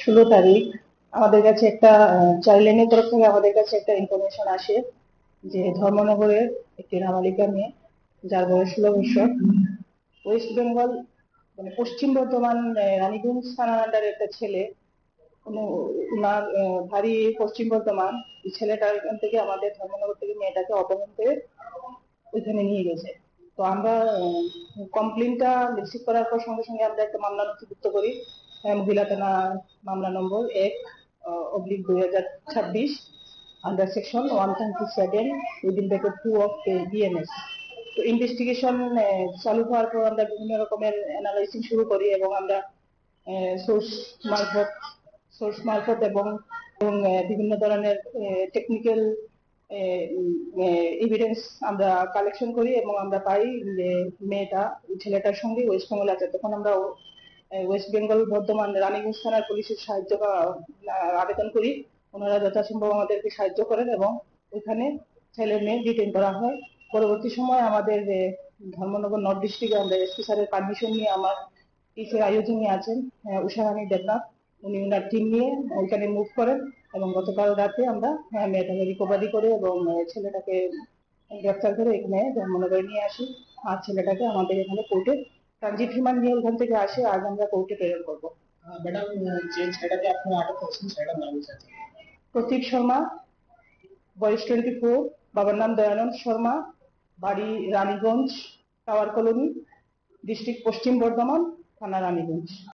16 তারিখ আমাদের কাছে একটা চাইল্ড লাইনের তরফ থেকে আমাদের কাছে একটা ইনফরমেশন আসে যে ধর্মনগরের একটি নাবালিকা মেয়ে, যার বয়স 16 বছর, ওয়েস্ট বেঙ্গল মানে পশ্চিম বর্ধমান রানীগঞ্জ থানার আন্ডারে একটা ছেলে, উনার বাড়ি পশ্চিম বর্ধমান। এই ছেলেটার এখান থেকে আমাদের ধর্মনগর থেকে মেয়েটাকে অপহরণ করে ওইখানে নিয়ে গেছে। তো আমরা কমপ্লেনটা রিসিভ করার পর সঙ্গে সঙ্গে আমরা একটা মামলা নথিভুক্ত করি। মহিলা থানা মামলা নম্বর 1/2026 under section 127 within bracket 2 of BNS. তো ইনভেস্টিগেশন চালু হওয়ার পর আমরা বিভিন্ন রকমের অ্যানালাইসিস শুরু করি এবং আমরা সোর্স মারফত এবং বিভিন্ন ধরনের টেকনিক্যাল এভিডেন্স আমরা কালেকশন করি এবং আমরা পাই যে মেয়েটা ছেলেটার সঙ্গে ওয়েস্ট বেঙ্গল আছে। তখন আমরা ওয়েস্ট বেঙ্গল বর্ধমান রানীগঞ্জ থানার পুলিশের সাহায্য আবেদন করি। ওনারা যথাসম্ভব আমাদেরকে সাহায্য করেন এবং ওইখানে ছেলে মেয়ে ডিটেইন করা হয়। পরবর্তী সময় আমাদের ধর্মনগর নর্থ ডিস্ট্রিক্টে আমরা এসপি স্যারের পারমিশন নিয়ে আমার পিসের আয়োজনে আছেন উষারানী দেবনাথ, উনি ওনার টিম নিয়ে ওইখানে মুভ করেন এবং গতকাল রাতে আমরা মেয়েটাকে রিকভারি করে এবং ছেলেটাকে গ্রেফতার করে এখানে ধর্মনগরে নিয়ে আসি। আর ছেলেটাকে আমাদের এখানে কোর্টে ট্রানজিট রিমান্ড নিয়ে ওখান থেকে আসে, আজ আমরা কোর্টে প্রেরণ করবো। ম্যাডাম, যে ছেলেটাকে আপনারা আটক করেছেন সেটার নাম কি? প্রতীক শর্মা, বয়স 24, বাবার নাম দয়ানন্দ শর্মা, বাড়ি রানীগঞ্জ টাওয়ার কলোনি, ডিস্ট্রিক্ট পশ্চিম বর্ধমান, থানা রানীগঞ্জ।